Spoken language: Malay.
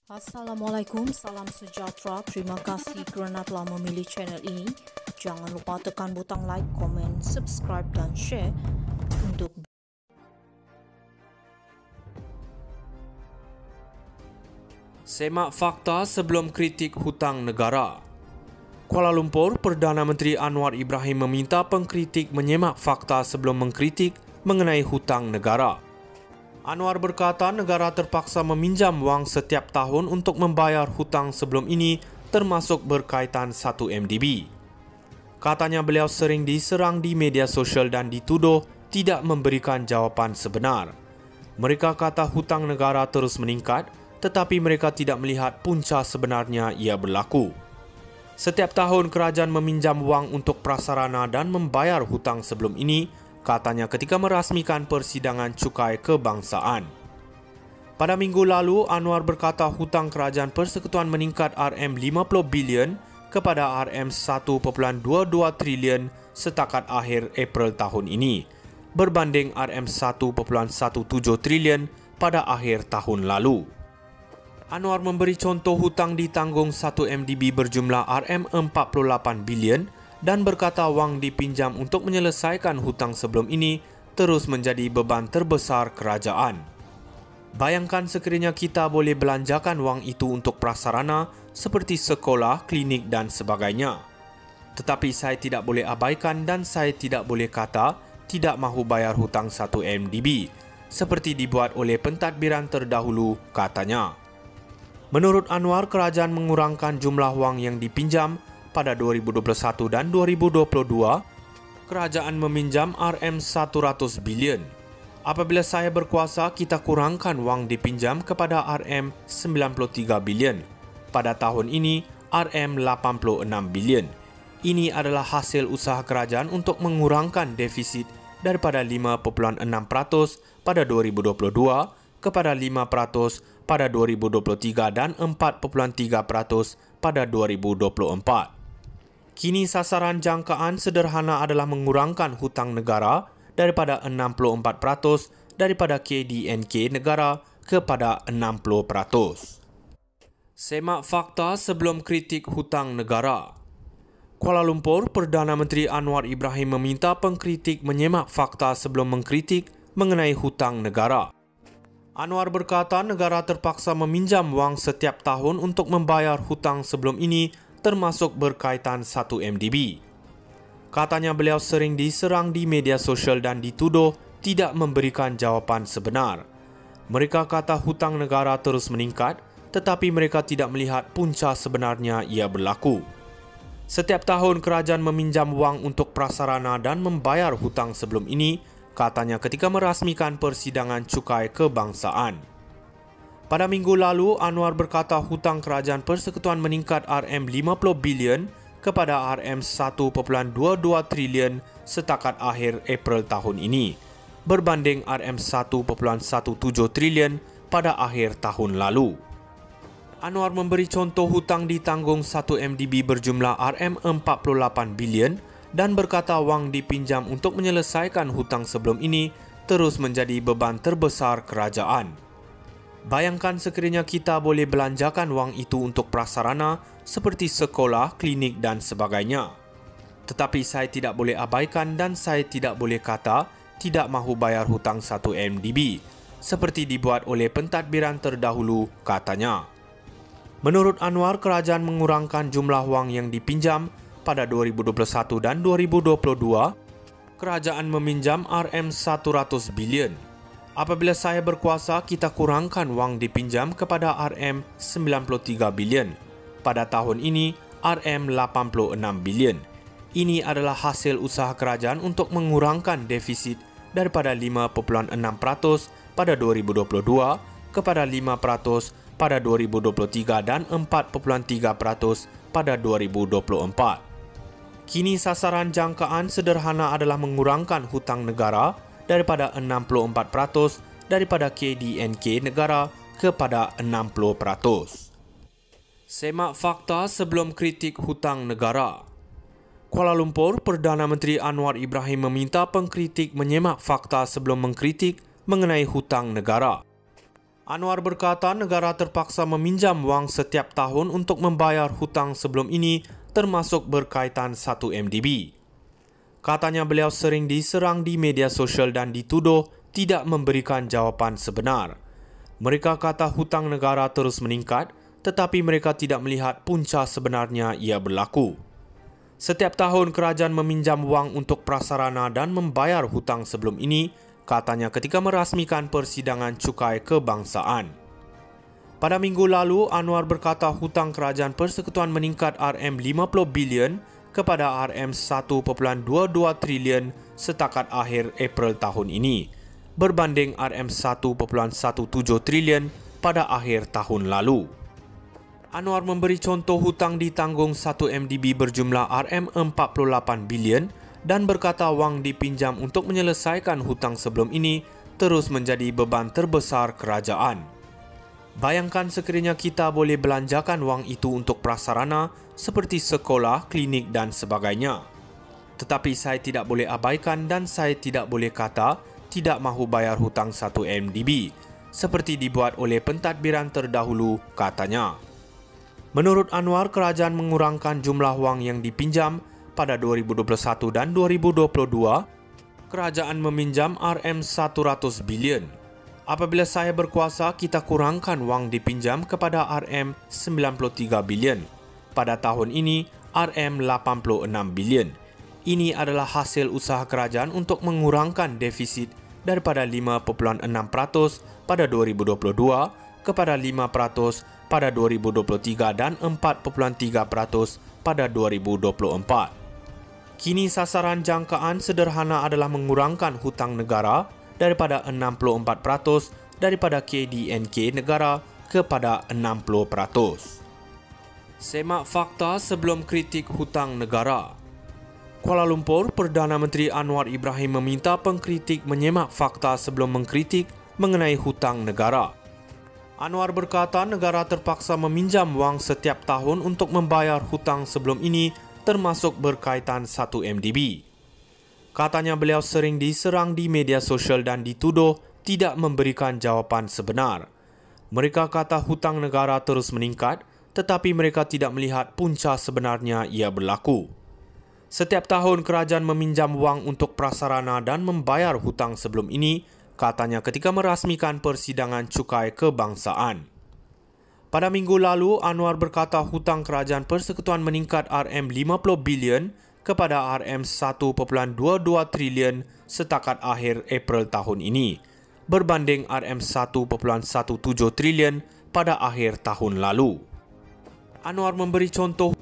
Assalamualaikum, salam sejahtera. Terima kasih kerana telah memilih channel ini. Jangan lupa tekan butang like, komen, subscribe dan share untuk Semak fakta sebelum kritik hutang negara. Kuala Lumpur, Perdana Menteri Anwar Ibrahim meminta pengkritik menyemak fakta sebelum mengkritik mengenai hutang negara. Anwar berkata negara terpaksa meminjam wang setiap tahun untuk membayar hutang sebelum ini, termasuk berkaitan 1 MDB. Katanya beliau sering diserang di media sosial dan dituduh tidak memberikan jawapan sebenar. Mereka kata hutang negara terus meningkat, tetapi mereka tidak melihat punca sebenarnya ia berlaku. Setiap tahun kerajaan meminjam wang untuk prasarana dan membayar hutang sebelum ini, katanya ketika merasmikan persidangan cukai kebangsaan. Pada minggu lalu, Anwar berkata hutang kerajaan persekutuan meningkat RM50 bilion kepada RM1.22 trilion setakat akhir April tahun ini, berbanding RM1.17 trilion pada akhir tahun lalu. Anwar memberi contoh hutang ditanggung 1 MDB berjumlah RM48 bilion dan berkata wang dipinjam untuk menyelesaikan hutang sebelum ini terus menjadi beban terbesar kerajaan. Bayangkan sekiranya kita boleh belanjakan wang itu untuk prasarana seperti sekolah, klinik dan sebagainya. Tetapi saya tidak boleh abaikan dan saya tidak boleh kata tidak mahu bayar hutang 1 MDB seperti dibuat oleh pentadbiran terdahulu, katanya. Menurut Anwar, kerajaan mengurangkan jumlah wang yang dipinjam. Pada 2021 dan 2022, kerajaan meminjam RM100 bilion. Apabila saya berkuasa, kita kurangkan wang dipinjam kepada RM93 bilion. Pada tahun ini, RM86 bilion. Ini adalah hasil usaha kerajaan untuk mengurangkan defisit daripada 5.6% pada 2022 kepada 5% pada 2023 dan 4.3% pada 2024. Kini sasaran jangkaan sederhana adalah mengurangkan hutang negara daripada 64% daripada KDNK negara kepada 60%. Semak fakta sebelum kritik hutang negara. Kuala Lumpur, Perdana Menteri Anwar Ibrahim meminta pengkritik menyemak fakta sebelum mengkritik mengenai hutang negara. Anwar berkata negara terpaksa meminjam wang setiap tahun untuk membayar hutang sebelum ini, termasuk berkaitan 1 MDB. Katanya beliau sering diserang di media sosial dan dituduh tidak memberikan jawapan sebenar. Mereka kata hutang negara terus meningkat, tetapi mereka tidak melihat punca sebenarnya ia berlaku. Setiap tahun kerajaan meminjam wang untuk prasarana dan membayar hutang sebelum ini, katanya ketika merasmikan persidangan cukai kebangsaan. Pada minggu lalu, Anwar berkata hutang kerajaan persekutuan meningkat RM50 bilion kepada RM1.22 trilion setakat akhir April tahun ini, berbanding RM1.17 trilion pada akhir tahun lalu. Anwar memberi contoh hutang ditanggung 1 MDB berjumlah RM48 bilion dan berkata wang dipinjam untuk menyelesaikan hutang sebelum ini terus menjadi beban terbesar kerajaan. Bayangkan sekiranya kita boleh belanjakan wang itu untuk prasarana seperti sekolah, klinik dan sebagainya. Tetapi saya tidak boleh abaikan dan saya tidak boleh kata tidak mahu bayar hutang 1 MDB seperti dibuat oleh pentadbiran terdahulu, katanya. Menurut Anwar, kerajaan mengurangkan jumlah wang yang dipinjam. Pada 2021 dan 2022, kerajaan meminjam RM100 bilion. Apabila saya berkuasa, kita kurangkan wang dipinjam kepada RM93 bilion. Pada tahun ini, RM86 bilion. Ini adalah hasil usaha kerajaan untuk mengurangkan defisit daripada 5.6% pada 2022 kepada 5% pada 2023 dan 4.3% pada 2024. Kini sasaran jangkaan sederhana adalah mengurangkan hutang negara daripada 64% daripada KDNK negara kepada 60%. Semak fakta sebelum kritik hutang negara. Kuala Lumpur, Perdana Menteri Anwar Ibrahim meminta pengkritik menyemak fakta sebelum mengkritik mengenai hutang negara. Anwar berkata negara terpaksa meminjam wang setiap tahun untuk membayar hutang sebelum ini, termasuk berkaitan 1 MDB. Katanya beliau sering diserang di media sosial dan dituduh tidak memberikan jawapan sebenar. Mereka kata hutang negara terus meningkat, tetapi mereka tidak melihat punca sebenarnya ia berlaku. Setiap tahun kerajaan meminjam wang untuk prasarana dan membayar hutang sebelum ini, katanya ketika merasmikan persidangan cukai kebangsaan. Pada minggu lalu, Anwar berkata hutang kerajaan persekutuan meningkat RM50 bilion kepada RM1.22 trilion setakat akhir April tahun ini, berbanding RM1.17 trilion pada akhir tahun lalu. Anwar memberi contoh hutang ditanggung 1 MDB berjumlah RM48 bilion dan berkata wang dipinjam untuk menyelesaikan hutang sebelum ini terus menjadi beban terbesar kerajaan. Bayangkan sekiranya kita boleh belanjakan wang itu untuk prasarana seperti sekolah, klinik dan sebagainya. Tetapi saya tidak boleh abaikan dan saya tidak boleh kata tidak mahu bayar hutang 1 MDB seperti dibuat oleh pentadbiran terdahulu, katanya. Menurut Anwar, kerajaan mengurangkan jumlah wang yang dipinjam. Pada 2021 dan 2022, kerajaan meminjam RM100 bilion. Apabila saya berkuasa, kita kurangkan wang dipinjam kepada RM93 bilion. Pada tahun ini, RM86 bilion. Ini adalah hasil usaha kerajaan untuk mengurangkan defisit daripada 5.6% pada 2022 kepada 5% pada 2023 dan 4.3% pada 2024. Kini sasaran jangkaan sederhana adalah mengurangkan hutang negara daripada 64% daripada KDNK negara kepada 60%. Semak fakta sebelum kritik hutang negara. Kuala Lumpur, Perdana Menteri Anwar Ibrahim meminta pengkritik menyemak fakta sebelum mengkritik mengenai hutang negara. Anwar berkata negara terpaksa meminjam wang setiap tahun untuk membayar hutang sebelum ini, termasuk berkaitan 1 MDB. Katanya beliau sering diserang di media sosial dan dituduh tidak memberikan jawapan sebenar. Mereka kata hutang negara terus meningkat, tetapi mereka tidak melihat punca sebenarnya ia berlaku. Setiap tahun kerajaan meminjam wang untuk prasarana dan membayar hutang sebelum ini, katanya ketika merasmikan persidangan cukai kebangsaan. Pada minggu lalu, Anwar berkata hutang kerajaan persekutuan meningkat RM50 bilion kepada RM1.22 trilion setakat akhir April tahun ini, berbanding RM1.17 trilion pada akhir tahun lalu. Anwar memberi contoh